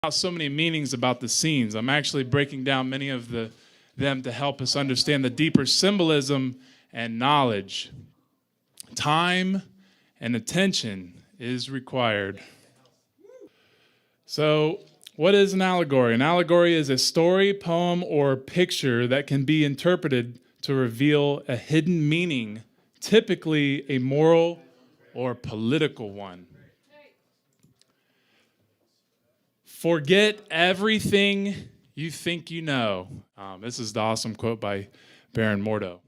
So many meanings about the scenes. I'm actually breaking down many of them to help us understand the deeper symbolism and knowledge. Time and attention is required. So, what is an allegory? An allegory is a story, poem, or picture that can be interpreted to reveal a hidden meaning, typically a moral or political one. Forget everything you think you know. This is the awesome quote by Baron Mordo.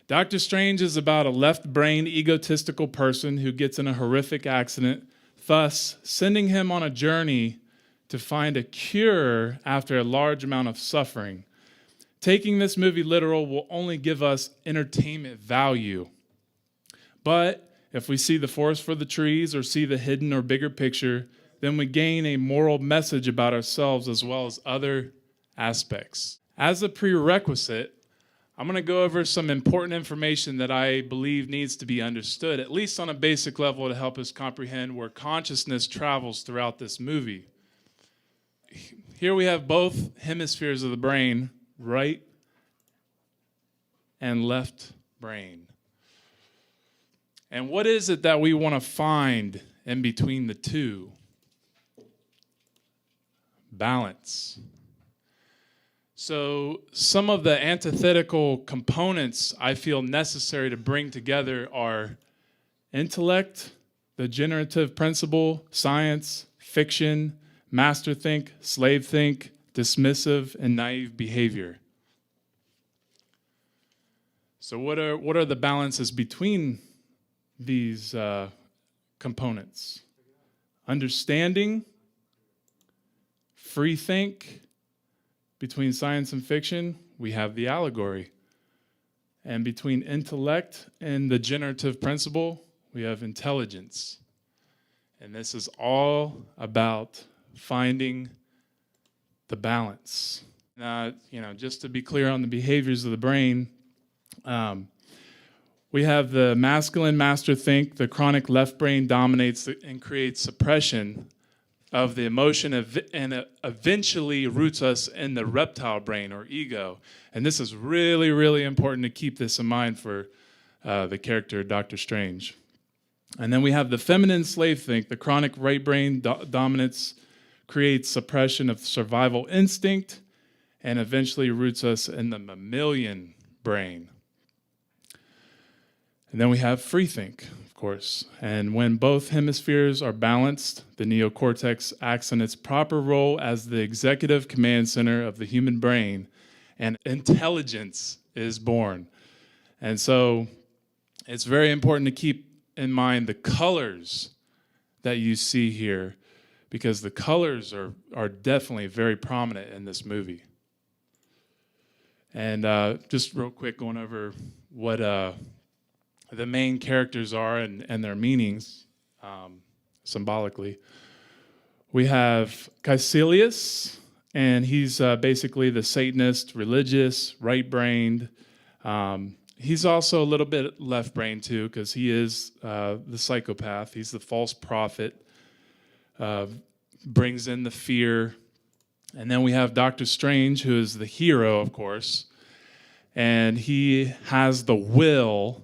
Doctor Strange is about a left-brained, egotistical person who gets in a horrific accident, thus sending him on a journey to find a cure after a large amount of suffering. Taking this movie literal will only give us entertainment value. But if we see the forest for the trees or see the hidden or bigger picture, then we gain a moral message about ourselves as well as other aspects. As a prerequisite, I'm going to go over some important information that I believe needs to be understood, at least on a basic level, to help us comprehend where consciousness travels throughout this movie. Here we have both hemispheres of the brain, right and left brain. And what is it that we want to find in between the two? Balance. So some of the antithetical components I feel necessary to bring together are intellect, the generative principle, science, fiction, masterthink, slavethink, dismissive, and naive behavior. So what are the balances between these components? Understanding, free think. Between science and fiction, we have the allegory. And between intellect and the generative principle, we have intelligence. And this is all about finding the balance. Just to be clear on the behaviors of the brain, we have the masculine master think. The chronic left brain dominates and creates suppression of the emotion and eventually roots us in the reptile brain or ego. And this is really, really important to keep this in mind for the character Dr. Strange. And then we have the feminine slave think. The chronic right brain dominance creates suppression of survival instinct and eventually roots us in the mammalian brain. And then we have free think, of course. And when both hemispheres are balanced, the neocortex acts in its proper role as the executive command center of the human brain, and intelligence is born. And so it's very important to keep in mind the colors that you see here, because the colors are definitely very prominent in this movie. And just real quick, going over what the main characters are and their meanings symbolically. We have Caecilius, and he's basically the Satanist, religious, right-brained. He's also a little bit left-brained too, because he is the psychopath. He's the false prophet, brings in the fear. And then we have Dr. Strange, who is the hero, of course, and he has the will,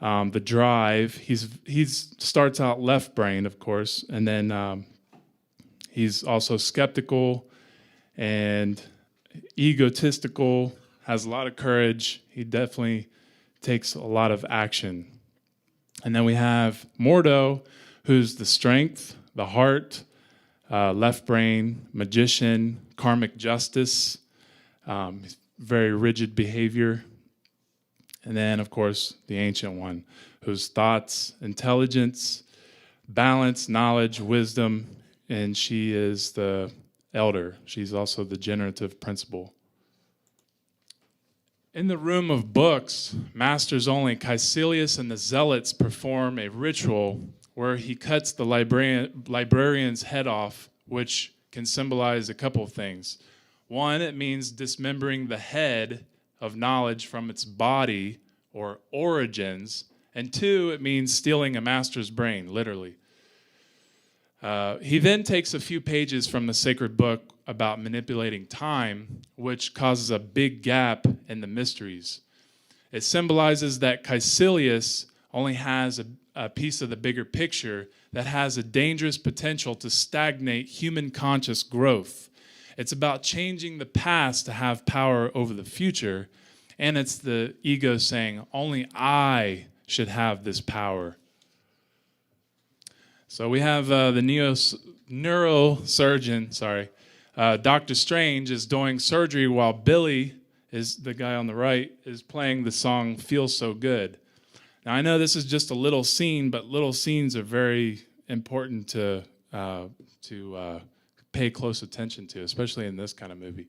the drive. He starts out left brain, of course, and then he's also skeptical and egotistical, has a lot of courage. He definitely takes a lot of action. And then we have Mordo, who's the strength, the heart, left brain, magician, karmic justice, very rigid behavior. And then, of course, the Ancient One, whose thoughts, intelligence, balance, knowledge, wisdom, and she is the elder. She's also the generative principle. In the room of books, masters only, Caecilius and the zealots perform a ritual where he cuts the librarian's head off, which can symbolize a couple of things. One, it means dismembering the head of knowledge from its body or origins. And two, it means stealing a master's brain, literally. He then takes a few pages from the sacred book about manipulating time, which causes a big gap in the mysteries. It symbolizes that Caecilius only has a piece of the bigger picture that has a dangerous potential to stagnate human conscious growth. It's about changing the past to have power over the future, and it's the ego saying, only I should have this power. So we have the neurosurgeon, Dr. Strange is doing surgery while Billy, is the guy on the right, is playing the song Feels So Good. Now I know this is just a little scene, but little scenes are very important to pay close attention to, especially in this kind of movie.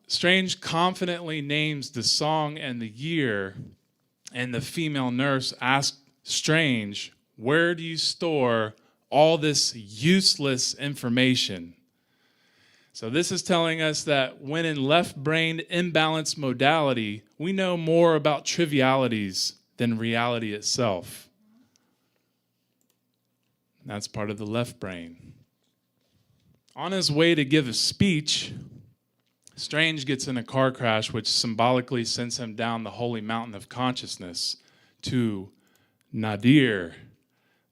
Strange confidently names the song and the year, and the female nurse asks Strange, where do you store all this useless information? So this is telling us that when in left-brained imbalanced modality, we know more about trivialities than reality itself. That's part of the left brain. On his way to give a speech, Strange gets in a car crash which symbolically sends him down the holy mountain of consciousness to nadir,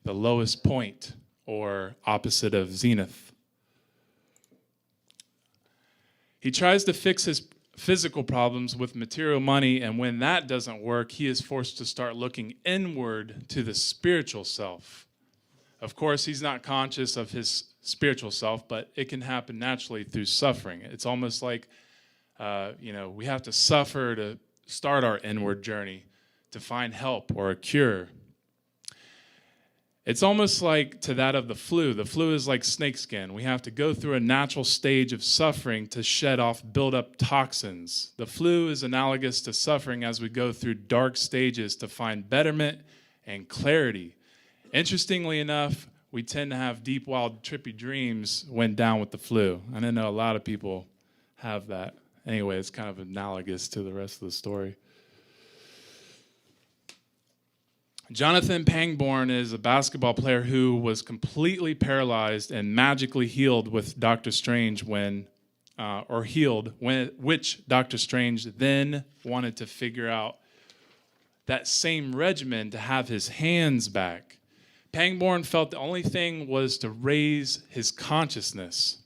the lowest point, or opposite of zenith. He tries to fix his physical problems with material money, and when that doesn't work, he is forced to start looking inward to the spiritual self. Of course, he's not conscious of his spiritual self, but it can happen naturally through suffering. It's almost like, we have to suffer to start our inward journey, to find help or a cure. It's almost like to that of the flu. The flu is like snakeskin. We have to go through a natural stage of suffering to shed off build-up toxins. The flu is analogous to suffering as we go through dark stages to find betterment and clarity. Interestingly enough, we tend to have deep, wild, trippy dreams when down with the flu. I know a lot of people have that. Anyway, it's kind of analogous to the rest of the story. Jonathan Pangborn is a basketball player who was completely paralyzed and magically healed with Dr. Strange which Dr. Strange then wanted to figure out that same regimen to have his hands back. Pangborn felt the only thing was to raise his consciousness.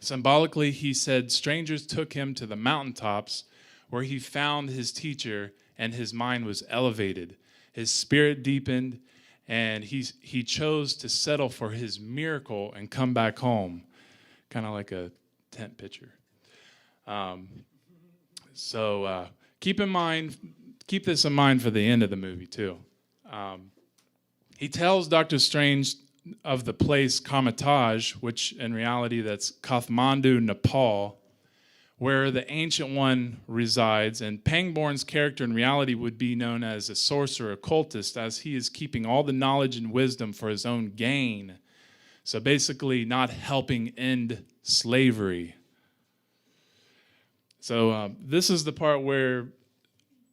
Symbolically, he said strangers took him to the mountaintops where he found his teacher and his mind was elevated. His spirit deepened, and he chose to settle for his miracle and come back home, kind of like a tent picture. So keep this in mind for the end of the movie too. He tells Dr. Strange of the place Kamataj, which in reality that's Kathmandu, Nepal, where the Ancient One resides, and Pangborn's character in reality would be known as a sorcerer occultist, as he is keeping all the knowledge and wisdom for his own gain. So basically not helping end slavery. So this is the part where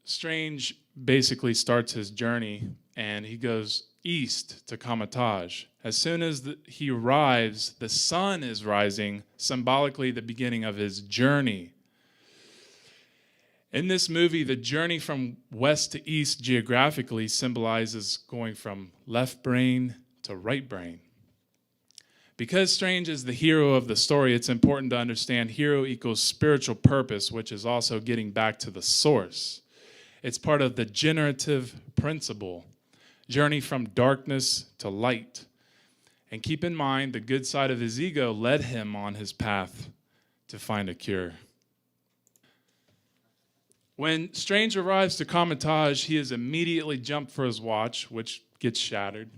Strange basically starts his journey, and he goes east to Kamataj. As soon as he arrives, the sun is rising, symbolically the beginning of his journey. In this movie, the journey from west to east geographically symbolizes going from left brain to right brain. Because Strange is the hero of the story, it's important to understand hero equals spiritual purpose, which is also getting back to the source. It's part of the generative principle, journey from darkness to light. And keep in mind, the good side of his ego led him on his path to find a cure. When Strange arrives to Kamataj, he is immediately jumped for his watch, which gets shattered.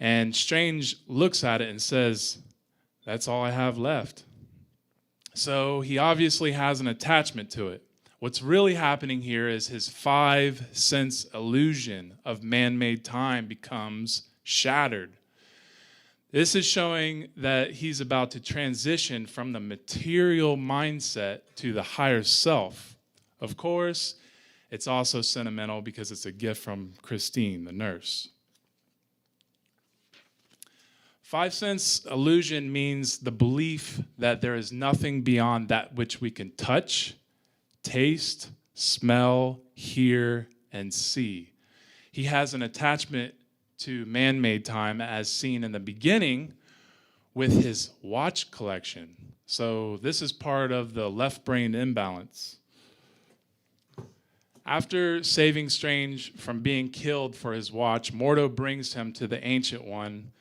And Strange looks at it and says, "That's all I have left." So he obviously has an attachment to it. What's really happening here is his 5-sense illusion of man-made time becomes shattered. This is showing that he's about to transition from the material mindset to the higher self. Of course, it's also sentimental because it's a gift from Christine, the nurse. Five sense illusion means the belief that there is nothing beyond that which we can touch, taste, smell, hear, and see. He has an attachment to man-made time as seen in the beginning with his watch collection. So this is part of the left brain imbalance. After saving Strange from being killed for his watch, Mordo brings him to the Ancient One.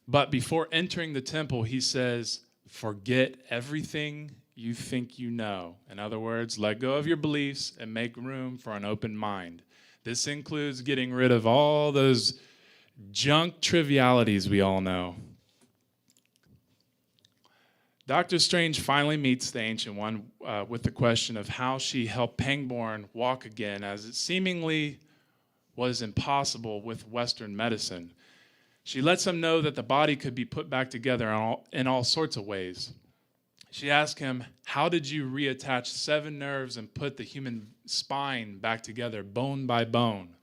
But before entering the temple, he says, forget everything you think you know. In other words, let go of your beliefs and make room for an open mind. This includes getting rid of all those junk trivialities we all know. Dr. Strange finally meets the Ancient One with the question of how she helped Pangborn walk again, as it seemingly was impossible with Western medicine. She lets him know that the body could be put back together in all sorts of ways. She asks him, how did you reattach 7 nerves and put the human spine back together, bone by bone?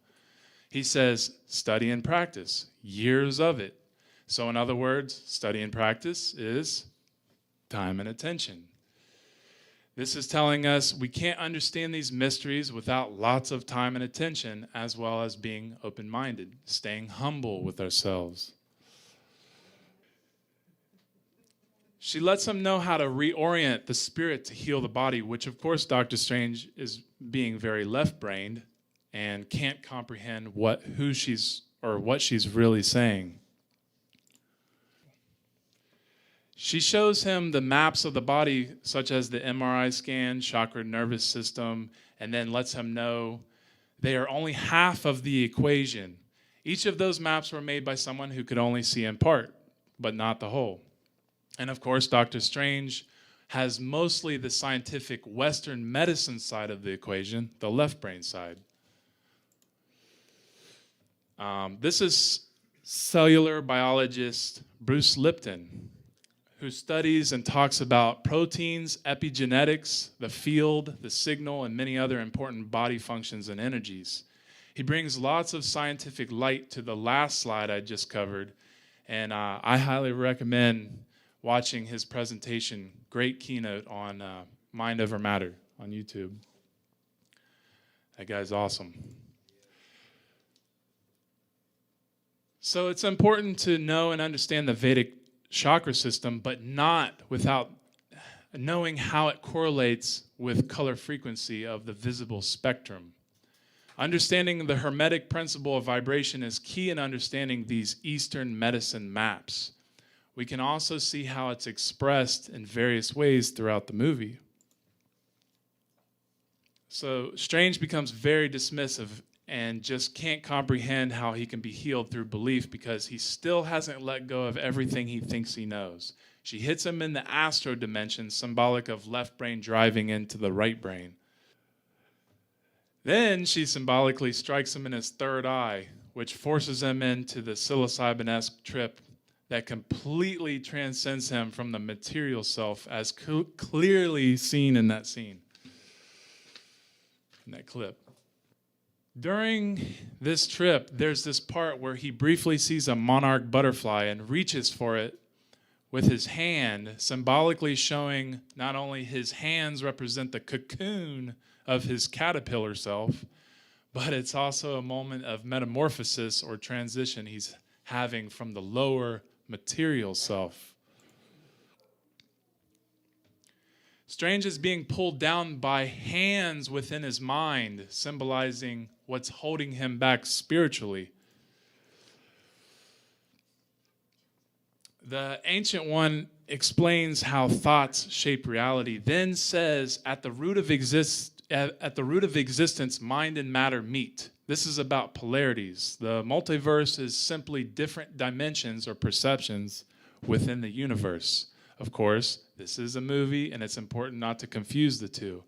He says, study and practice, years of it. So in other words, study and practice is time and attention. This is telling us we can't understand these mysteries without lots of time and attention, as well as being open-minded, staying humble with ourselves. She lets him know how to reorient the spirit to heal the body, which of course Dr. Strange is being very left-brained and can't comprehend what she's really saying. She shows him the maps of the body, such as the MRI scan, chakra nervous system, and then lets him know they are only half of the equation. Each of those maps were made by someone who could only see in part, but not the whole. And of course, Dr. Strange has mostly the scientific Western medicine side of the equation, the left brain side. This is cellular biologist Brewce Lipton, who studies and talks about proteins, epigenetics, the field, the signal, and many other important body functions and energies. He brings lots of scientific light to the last slide I just covered, and I highly recommend watching his presentation, great keynote on Mind Over Matter on YouTube. That guy's awesome. So it's important to know and understand the Vedic chakra system, but not without knowing how it correlates with color frequency of the visible spectrum. Understanding the Hermetic principle of vibration is key in understanding these Eastern medicine maps. We can also see how it's expressed in various ways throughout the movie. So Strange becomes very dismissive and just can't comprehend how he can be healed through belief because he still hasn't let go of everything he thinks he knows. She hits him in the astro dimension, symbolic of left brain driving into the right brain. Then she symbolically strikes him in his third eye, which forces him into the psilocybin-esque trip that completely transcends him from the material self, as clearly seen in that scene, in that clip. During this trip, there's this part where he briefly sees a monarch butterfly and reaches for it with his hand, symbolically showing not only his hands represent the cocoon of his caterpillar self, but it's also a moment of metamorphosis or transition he's having from the lower material self. Strange is being pulled down by hands within his mind, symbolizing what's holding him back spiritually. The Ancient One explains how thoughts shape reality, then says, at the root of existence, mind and matter meet. This is about polarities. The multiverse is simply different dimensions or perceptions within the universe. Of course, this is a movie, and it's important not to confuse the two.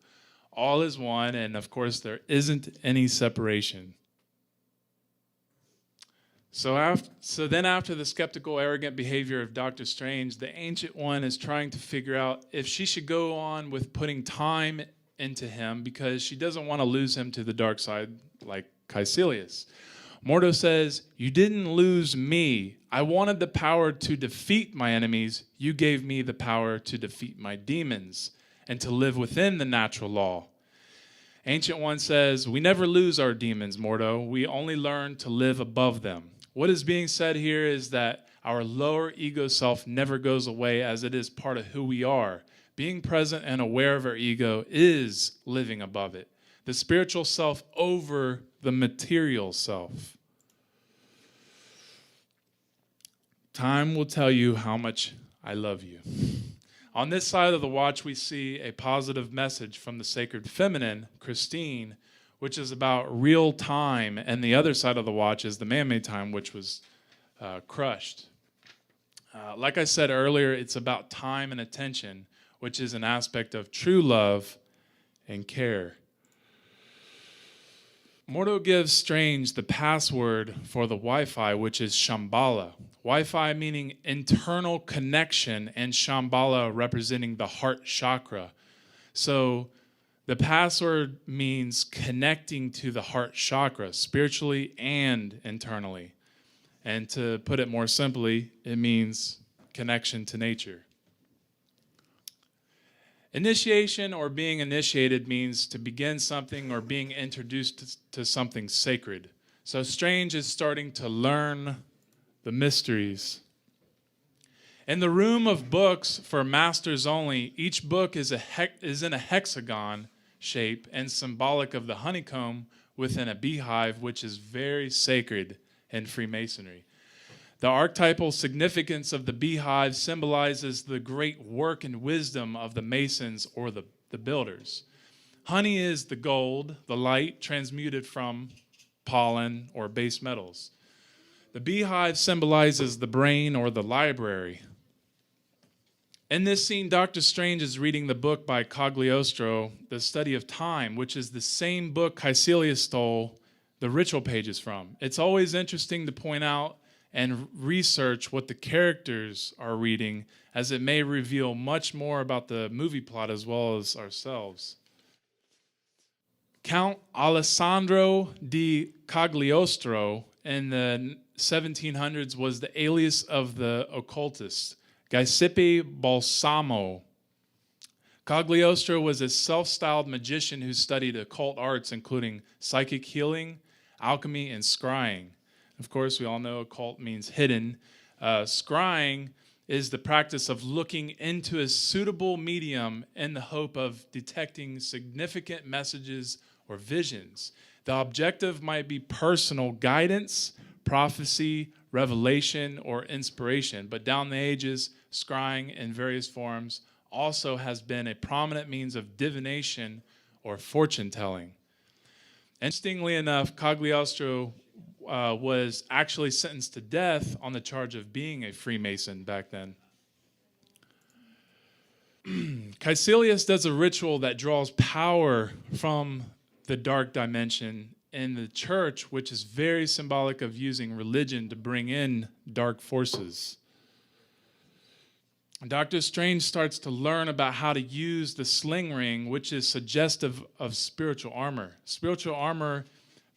All is one, and of course, there isn't any separation. So then after the skeptical, arrogant behavior of Dr. Strange, the Ancient One is trying to figure out if she should go on with putting time into him because she doesn't want to lose him to the dark side like Caecilius. Mordo says, "You didn't lose me. I wanted the power to defeat my enemies. You gave me the power to defeat my demons and to live within the natural law." Ancient One says, "We never lose our demons, Mordo. We only learn to live above them." What is being said here is that our lower ego self never goes away, as it is part of who we are. Being present and aware of our ego is living above it. The spiritual self over the material self. Time will tell you how much I love you. On this side of the watch, we see a positive message from the sacred feminine, Christine, which is about real time, and the other side of the watch is the man-made time, which was crushed. Like I said earlier, it's about time and attention, which is an aspect of true love and care. Mordo gives Strange the password for the Wi-Fi, which is Shambhala. Wi-Fi meaning internal connection, and Shambhala representing the heart chakra. So the password means connecting to the heart chakra, spiritually and internally. And to put it more simply, it means connection to nature. Initiation or being initiated means to begin something or being introduced to something sacred. So Strange is starting to learn the mysteries. In the room of books for masters only, each book is in a hexagon shape and symbolic of the honeycomb within a beehive, which is very sacred in Freemasonry. The archetypal significance of the beehive symbolizes the great work and wisdom of the masons or the builders. Honey is the gold, the light transmuted from pollen or base metals. The beehive symbolizes the brain or the library. In this scene, Dr. Strange is reading the book by Cagliostro, The Study of Time, which is the same book Caecilius stole the ritual pages from. It's always interesting to point out and research what the characters are reading, as it may reveal much more about the movie plot as well as ourselves. Count Alessandro di Cagliostro in the 1700s was the alias of the occultist, Giuseppe Balsamo. Cagliostro was a self-styled magician who studied occult arts, including psychic healing, alchemy, and scrying. Of course, we all know occult means hidden. Scrying is the practice of looking into a suitable medium in the hope of detecting significant messages or visions. The objective might be personal guidance, prophecy, revelation, or inspiration, but down the ages, scrying in various forms also has been a prominent means of divination or fortune telling. Interestingly enough, Cagliostro was actually sentenced to death on the charge of being a Freemason back then. Caecilius does a ritual that draws power from the dark dimension in the church, which is very symbolic of using religion to bring in dark forces. Dr. Strange starts to learn about how to use the sling ring, which is suggestive of spiritual armor. Spiritual armor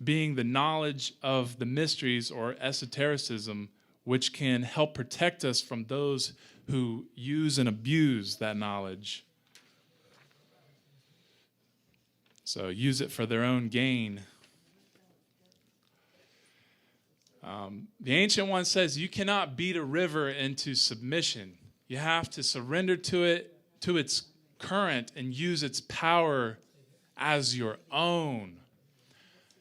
being the knowledge of the mysteries or esotericism, which can help protect us from those who use and abuse that knowledge. So use it for their own gain. The Ancient One says you cannot beat a river into submission. You have to surrender to it, to its current, and use its power as your own.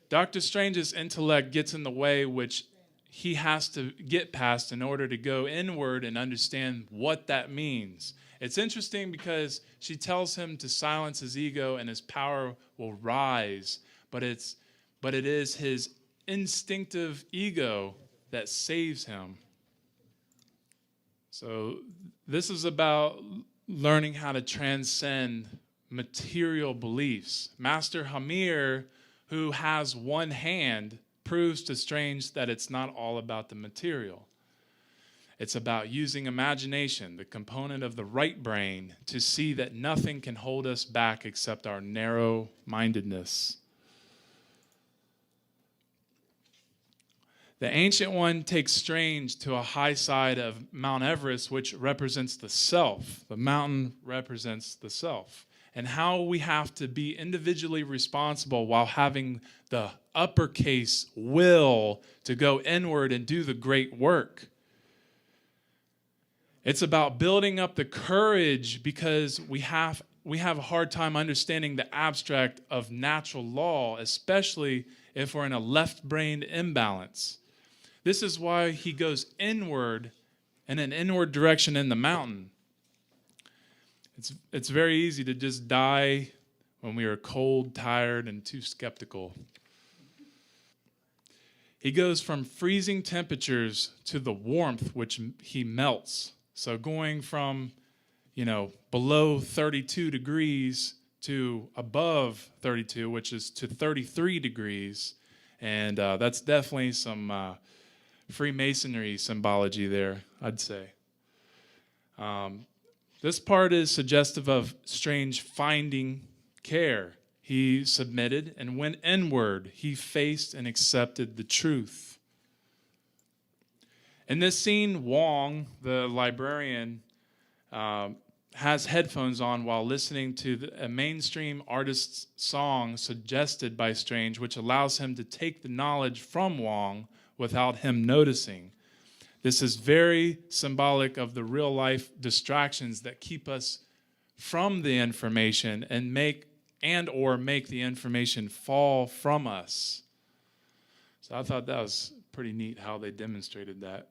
Dr. Strange's intellect gets in the way, which he has to get past in order to go inward and understand what that means. It's interesting because she tells him to silence his ego and his power will rise, but it is his instinctive ego that saves him. So this is about learning how to transcend material beliefs. Master Hamir, who has one hand, proves to Strange that it's not all about the material. It's about using imagination, the component of the right brain, to see that nothing can hold us back except our narrow-mindedness. The Ancient One takes Strange to a high side of Mount Everest, which represents the self. The mountain represents the self. And how we have to be individually responsible while having the uppercase will to go inward and do the great work. It's about building up the courage because we have a hard time understanding the abstract of natural law, especially if we're in a left-brained imbalance. This is why he goes inward in an inward direction in the mountain. It's very easy to just die when we are cold, tired, and too skeptical. He goes from freezing temperatures to the warmth which he melts. So going from, below 32 degrees to above 32, which is to 33 degrees. And that's definitely some Freemasonry symbology there, I'd say. This part is suggestive of Strange finding care. He submitted and went inward. He faced and accepted the truth. In this scene, Wong, the librarian, has headphones on while listening to a mainstream artist's song suggested by Strange, which allows him to take the knowledge from Wong without him noticing. This is very symbolic of the real-life distractions that keep us from the information and make the information fall from us. So I thought that was pretty neat how they demonstrated that.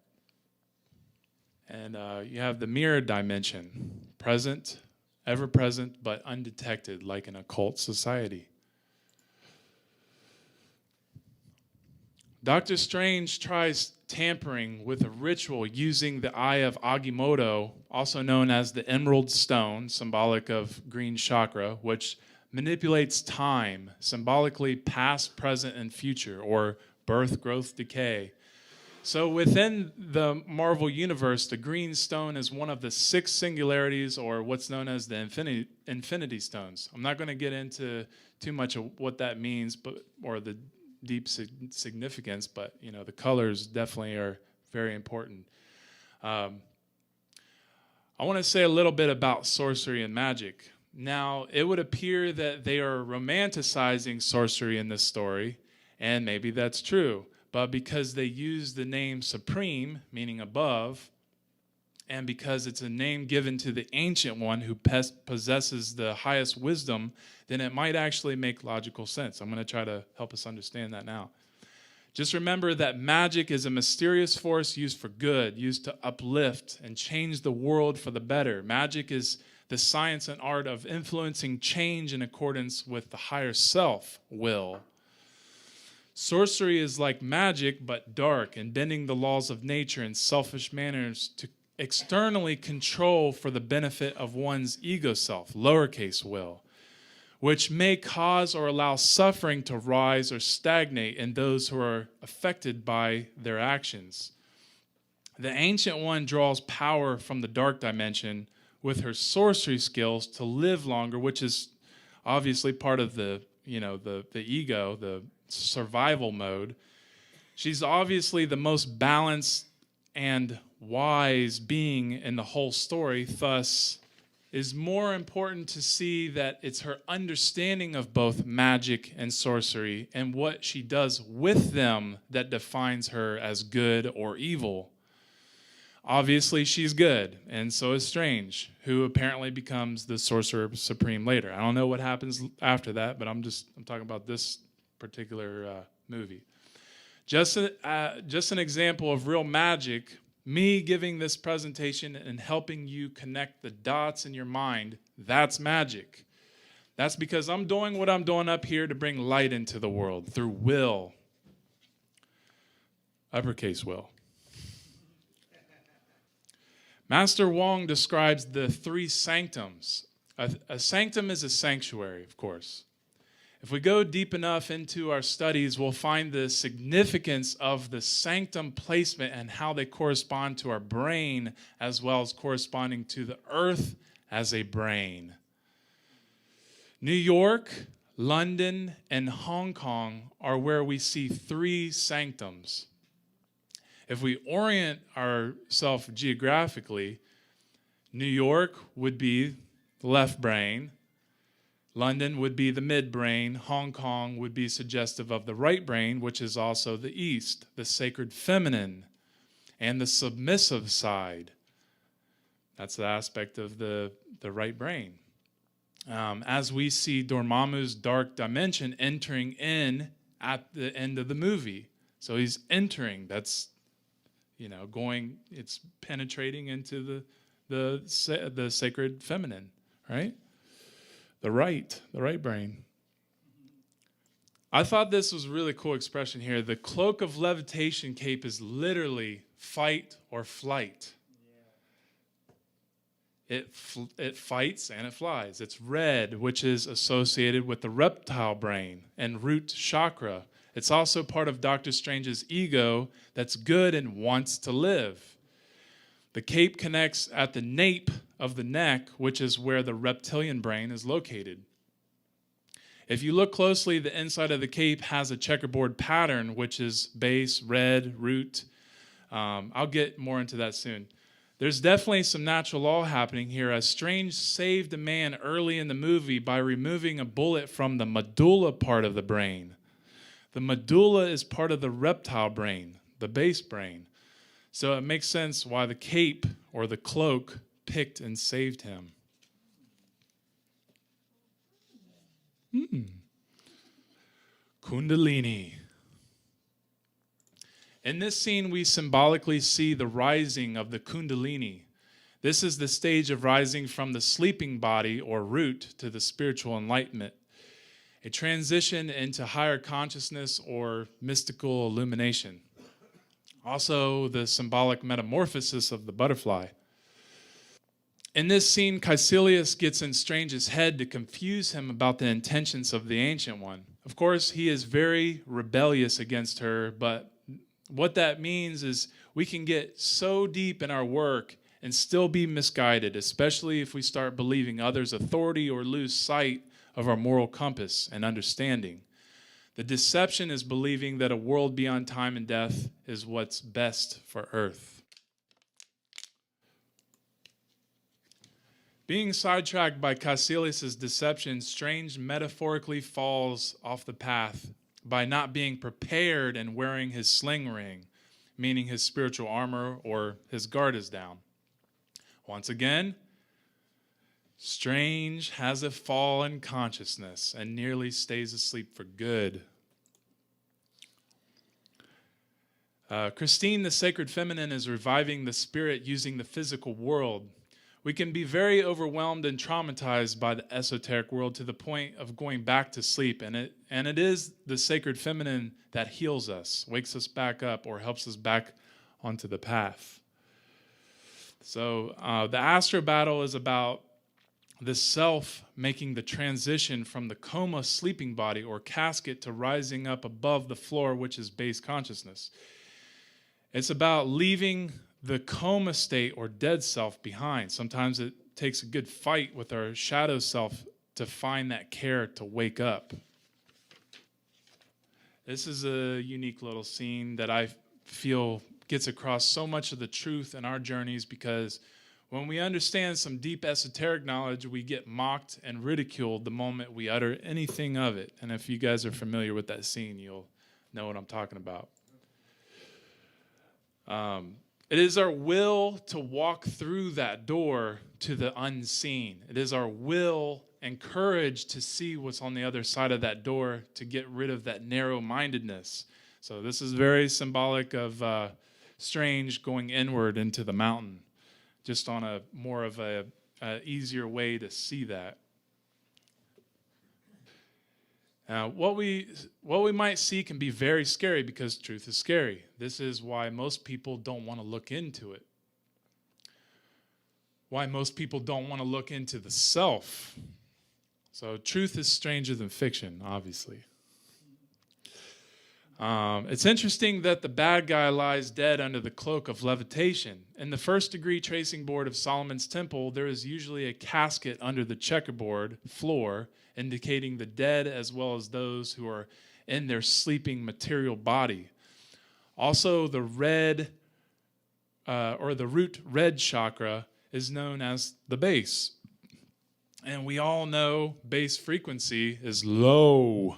And you have the mirror dimension, present, ever present, but undetected, like an occult society. Dr. Strange tries tampering with a ritual using the eye of Agimoto, also known as the Emerald Stone, symbolic of green chakra, which manipulates time, symbolically past, present, and future, or birth, growth, decay. So within the Marvel Universe, the green stone is one of the 6 singularities, or what's known as the Infinity Stones. I'm not going to get into too much of what that means, or the deep significance, but the colors definitely are very important. I want to say a little bit about sorcery and magic. Now, it would appear that they are romanticizing sorcery in this story, and maybe that's true. But because they use the name Supreme, meaning above, and because it's a name given to the Ancient One who possesses the highest wisdom, then it might actually make logical sense. I'm going to try to help us understand that now. Just remember that magic is a mysterious force used for good, used to uplift and change the world for the better. Magic is the science and art of influencing change in accordance with the higher self will. Sorcery is like magic, but dark, and bending the laws of nature in selfish manners to externally control for the benefit of one's ego self, lowercase will, which may cause or allow suffering to rise or stagnate in those who are affected by their actions. The Ancient One draws power from the dark dimension with her sorcery skills to live longer, which is obviously part of the ego, the survival mode. She's obviously the most balanced and wise being in the whole story, thus is more important to see that it's her understanding of both magic and sorcery and what she does with them that defines her as good or evil. Obviously, she's good, and so is Strange, who apparently becomes the Sorcerer Supreme later. I don't know what happens after that, but I'm talking about this particular movie. Just an example of real magic, me giving this presentation and helping you connect the dots in your mind, that's magic. That's because I'm doing what I'm doing up here to bring light into the world through will. Uppercase will. Master Wong describes the 3 sanctums. A sanctum is a sanctuary, of course. If we go deep enough into our studies, we'll find the significance of the sanctum placement and how they correspond to our brain, as well as corresponding to the earth as a brain. New York, London, and Hong Kong are where we see 3 sanctums. If we orient ourselves geographically, New York would be the left brain, London would be the midbrain, Hong Kong would be suggestive of the right brain, which is also the east, the sacred feminine, and the submissive side. That's the aspect of the right brain. As we see Dormammu's dark dimension entering in at the end of the movie. So he's entering, that's, going, it's penetrating into the sacred feminine, right? The right brain. I thought this was a really cool expression here. The cloak of levitation cape is literally fight or flight. It fights and it flies. It's red, which is associated with the reptile brain and root chakra. It's also part of Dr. Strange's ego that's good and wants to live. The cape connects at the nape of the neck, which is where the reptilian brain is located. If you look closely, the inside of the cape has a checkerboard pattern, which is base, red, root. I'll get more into that soon. There's definitely some natural law happening here, as Strange saved a man early in the movie by removing a bullet from the medulla part of the brain. The medulla is part of the reptile brain, the base brain. So it makes sense why the cape or the cloak picked and saved him. Kundalini. In this scene, we symbolically see the rising of the Kundalini. This is the stage of rising from the sleeping body or root to the spiritual enlightenment, a transition into higher consciousness or mystical illumination. Also, the symbolic metamorphosis of the butterfly. In this scene, Caecilius gets in Strange's head to confuse him about the intentions of the Ancient One. Of course, he is very rebellious against her, but what that means is we can get so deep in our work and still be misguided, especially if we start believing others' authority or lose sight of our moral compass and understanding. The deception is believing that a world beyond time and death is what's best for Earth. Being sidetracked by Caecilius' deception, Strange metaphorically falls off the path by not being prepared and wearing his sling ring, meaning his spiritual armor or his guard is down. Once again, Strange has a fall in consciousness and nearly stays asleep for good. Christine, the sacred feminine, is reviving the spirit using the physical world. We can be very overwhelmed and traumatized by the esoteric world to the point of going back to sleep, and it is the sacred feminine that heals us, wakes us back up, or helps us back onto the path. So the astro battle is about the self making the transition from the coma sleeping body or casket to rising up above the floor, which is base consciousness. It's about leaving the coma state or dead self behind. Sometimes it takes a good fight with our shadow self to find that care to wake up. This is a unique little scene that I feel gets across so much of the truth in our journeys, because when we understand some deep esoteric knowledge, we get mocked and ridiculed the moment we utter anything of it. And if you guys are familiar with that scene, you'll know what I'm talking about. It is our will to walk through that door to the unseen. It is our will and courage to see what's on the other side of that door, to get rid of that narrow-mindedness. So this is very symbolic of Strange going inward into the mountain, just on a more of a easier way to see that. What we might see can be very scary, because truth is scary. This is why most people don't want to look into it. Why most people don't want to look into the self. So truth is stranger than fiction, obviously. It's interesting that the bad guy lies dead under the cloak of levitation. In the first degree tracing board of Solomon's temple, there is usually a casket under the checkerboard floor, indicating the dead as well as those who are in their sleeping material body. Also, the red or the root red chakra is known as the base. And we all know base frequency is low.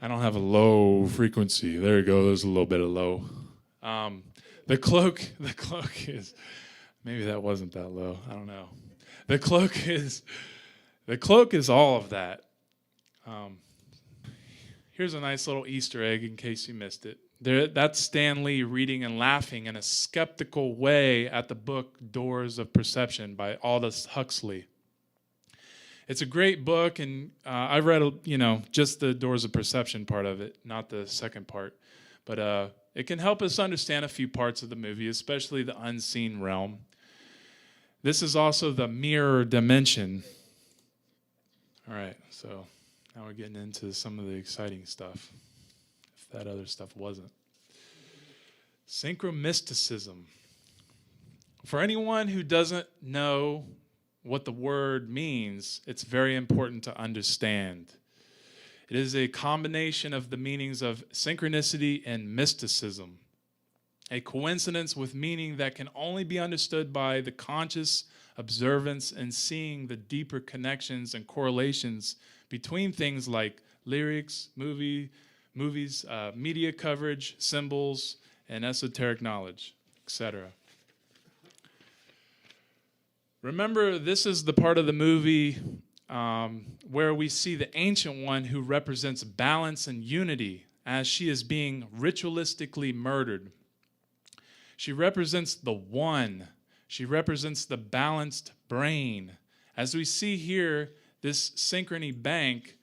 I don't have a low frequency. There you go. There's a little bit of low. The cloak is, maybe that wasn't that low. I don't know. The cloak is all of that. Here's a nice little Easter egg in case you missed it. That's Stan Lee reading and laughing in a skeptical way at the book Doors of Perception by Aldous Huxley. It's a great book, and I read, just the Doors of Perception part of it, not the second part. But it can help us understand a few parts of the movie, especially the unseen realm. This is also the mirror dimension. All right, so now we're getting into some of the exciting stuff, if that other stuff wasn't. Synchromysticism. For anyone who doesn't know what the word means, it's very important to understand. It is a combination of the meanings of synchronicity and mysticism, a coincidence with meaning that can only be understood by the conscious observance and seeing the deeper connections and correlations between things like lyrics, movies, media coverage, symbols, and esoteric knowledge, etc. Remember, this is the part of the movie where we see the Ancient One who represents balance and unity as she is being ritualistically murdered. She represents the One. She represents the balanced brain. As we see here, this Synchrony Bank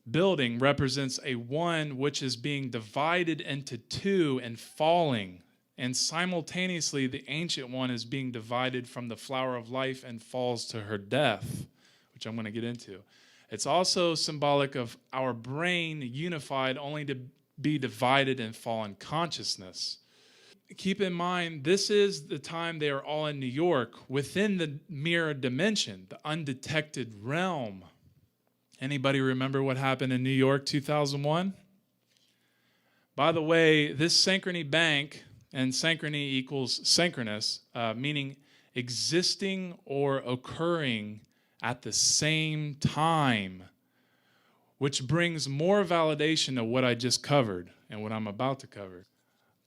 building represents a one which is being divided into two and falling. And simultaneously, the Ancient One is being divided from the flower of life and falls to her death, which I'm going to get into. It's also symbolic of our brain unified only to be divided and fall in consciousness. Keep in mind, this is the time they are all in New York, within the mirror dimension, the undetected realm. Anybody remember what happened in New York 2001? By the way, this Synchrony Bank, and synchrony equals synchronous, meaning existing or occurring at the same time, which brings more validation to what I just covered and what I'm about to cover.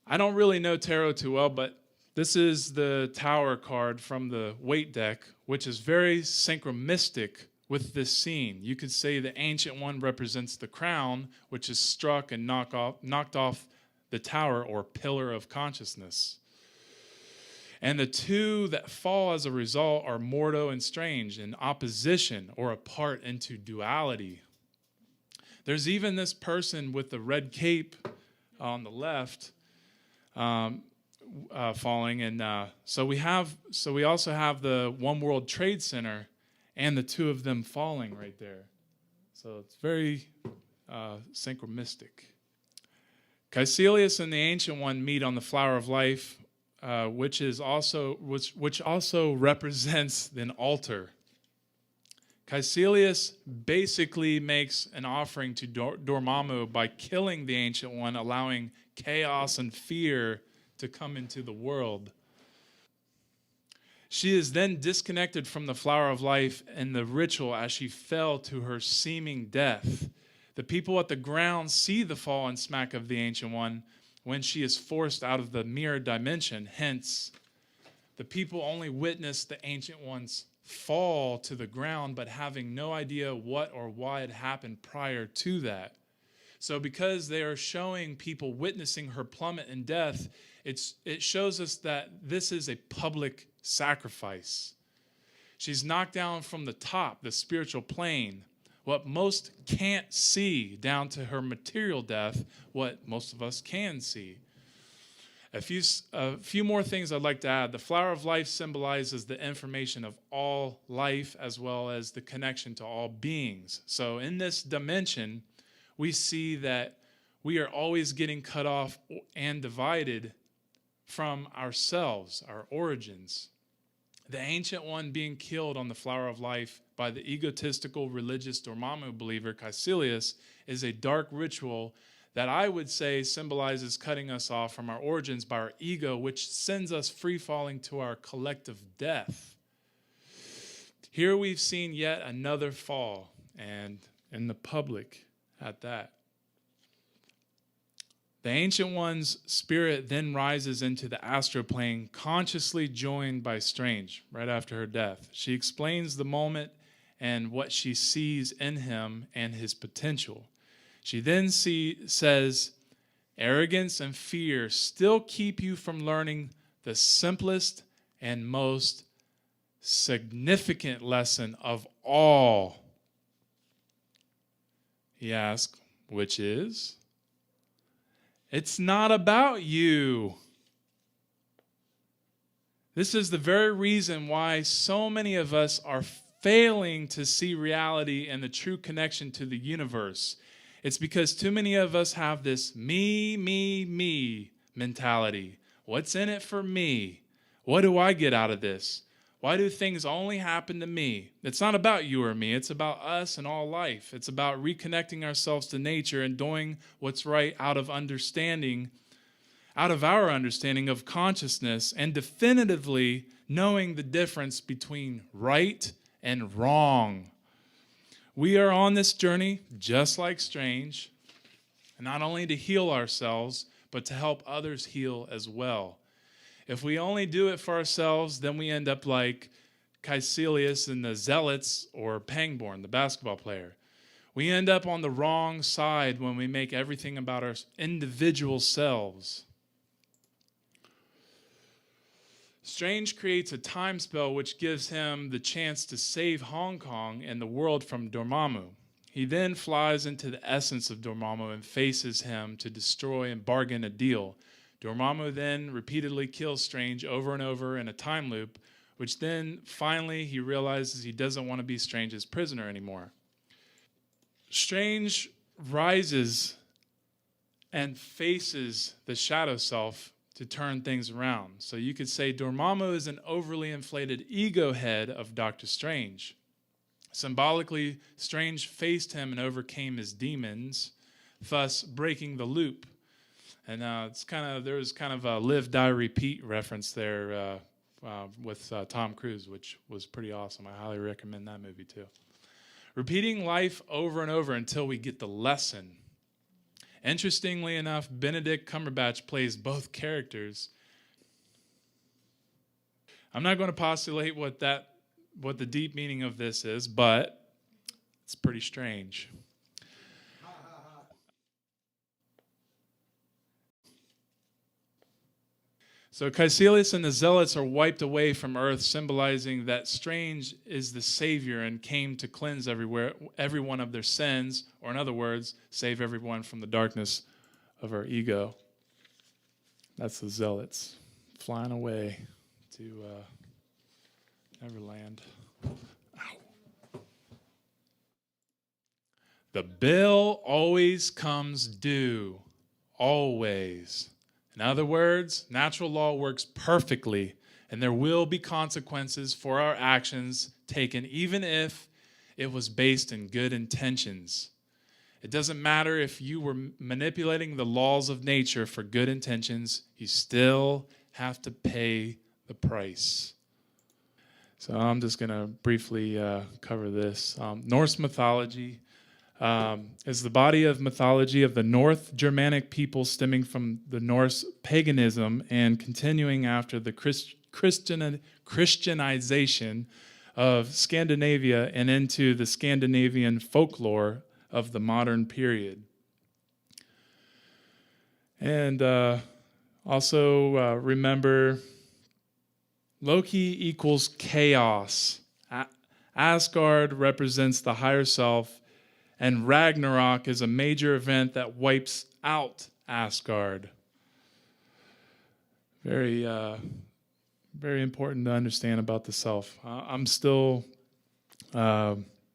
I don't really know tarot too well, but this is the Tower card from the weight deck, which is very synchromistic with this scene. You could say the Ancient One represents the crown, which is struck and knocked off the tower or pillar of consciousness. And the two that fall as a result are mortal and strange, in opposition or apart into duality. There's even this person with the red cape on the left falling, and so we also have the One World Trade Center and the two of them falling right there. So it's very synchromistic. Caecilius and the Ancient One meet on the Flower of Life, which also represents an altar. Caecilius basically makes an offering to Dormammu by killing the Ancient One, allowing chaos and fear to come into the world. She is then disconnected from the Flower of Life in the ritual as she fell to her seeming death. The people at the ground see the fall and smack of the Ancient One when she is forced out of the mirror dimension. Hence, the people only witness the Ancient One's fall to the ground, but having no idea what or why it happened prior to that. So because they are showing people witnessing her plummet in death, it shows us that this is a public sacrifice. She's knocked down from the top, the spiritual plane, what most can't see, down to her material death, what most of us can see. A few more things I'd like to add. The Flower of Life symbolizes the information of all life as well as the connection to all beings. So in this dimension, we see that we are always getting cut off and divided from ourselves, our origins. The Ancient One being killed on the Flower of Life by the egotistical religious Dormammu believer Caecilius is a dark ritual that I would say symbolizes cutting us off from our origins by our ego, which sends us free-falling to our collective death. Here we've seen yet another fall, and in the public at that. The Ancient One's spirit then rises into the astral plane, consciously joined by Strange right after her death. She explains the moment and what she sees in him and his potential. She then says, arrogance and fear still keep you from learning the simplest and most significant lesson of all. He asks, which is? It's not about you. This is the very reason why so many of us are failing to see reality and the true connection to the universe. It's because too many of us have this me mentality. What's in it for me? What do I get out of this? Why do things only happen to me? It's not about you or me. It's about us and all life. It's about reconnecting ourselves to nature and doing what's right out of our understanding of consciousness, and definitively knowing the difference between right and wrong. We are on this journey, just like Strange, not only to heal ourselves, but to help others heal as well. If we only do it for ourselves, then we end up like Caecilius and the Zealots, or Pangborn, the basketball player. We end up on the wrong side when we make everything about our individual selves. Strange creates a time spell which gives him the chance to save Hong Kong and the world from Dormammu. He then flies into the essence of Dormammu and faces him to destroy and bargain a deal. Dormammu then repeatedly kills Strange over and over in a time loop, which then finally he realizes he doesn't want to be Strange's prisoner anymore. Strange rises and faces the shadow self to turn things around. So you could say Dormammu is an overly inflated ego head of Doctor Strange. Symbolically, Strange faced him and overcame his demons, thus breaking the loop. And there was kind of a live, die, repeat reference there with Tom Cruise, which was pretty awesome. I highly recommend that movie too. Repeating life over and over until we get the lesson. Interestingly enough, Benedict Cumberbatch plays both characters. I'm not going to postulate what the deep meaning of this is, but it's pretty strange. So Caecilius and the Zealots are wiped away from earth, symbolizing that Strange is the savior and came to cleanse everyone of their sins, or in other words, save everyone from the darkness of our ego. That's the Zealots flying away to Neverland. Ow. The bill always comes due. Always. In other words, natural law works perfectly, and there will be consequences for our actions taken, even if it was based in good intentions. It doesn't matter if you were manipulating the laws of nature for good intentions, you still have to pay the price. So I'm just going to briefly cover this. Norse mythology is the body of mythology of the North Germanic people stemming from the Norse paganism and continuing after the Christianization of Scandinavia and into the Scandinavian folklore of the modern period. And also remember, Loki equals chaos. Asgard represents the higher self, and Ragnarok is a major event that wipes out Asgard. Very, very important to understand about the self. I'm still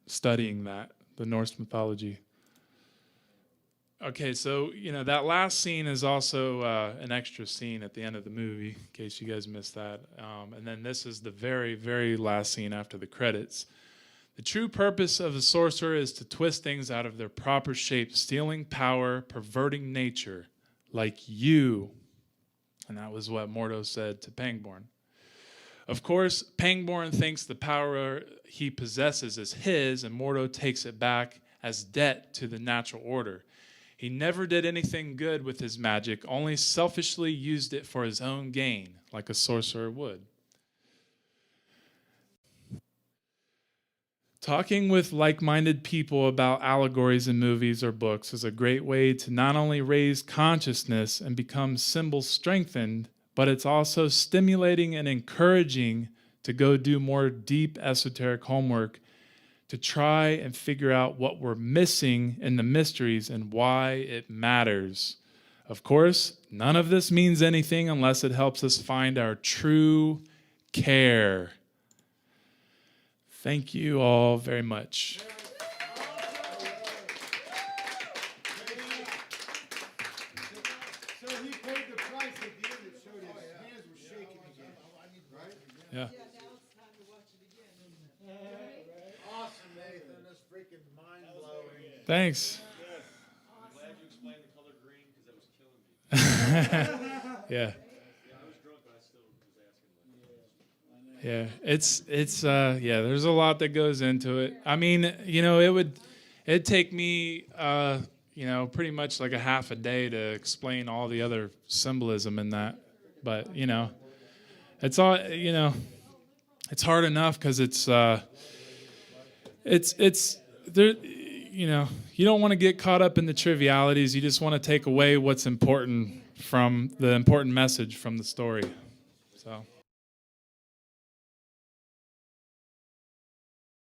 studying that, the Norse mythology. Okay, so that last scene is also an extra scene at the end of the movie, in case you guys missed that. And then this is the very, very last scene after the credits. The true purpose of the sorcerer is to twist things out of their proper shape, stealing power, perverting nature, like you. And that was what Mordo said to Pangborn. Of course, Pangborn thinks the power he possesses is his, and Mordo takes it back as debt to the natural order. He never did anything good with his magic, only selfishly used it for his own gain, like a sorcerer would. Talking with like-minded people about allegories in movies or books is a great way to not only raise consciousness and become symbol strengthened, but it's also stimulating and encouraging to go do more deep esoteric homework to try and figure out what we're missing in the mysteries and why it matters. Of course, none of this means anything unless it helps us find our true care. Thank you all very much. So he paid the price at the end. It showed his hands were shaking again. Right? Yeah. Now it's time to watch it again, isn't it? Awesome, Nathan. That's freaking mind-blowing. Thanks. I'm glad you explained the color green because that was killing me. Yeah. I was drunk, but I still was asking. Yeah. Yeah, there's a lot that goes into it. I mean, it'd take me, pretty much like a half a day to explain all the other symbolism in that. But, it's all, it's hard enough because it's there, you don't want to get caught up in the trivialities. You just want to take away what's important from the important message from the story. So.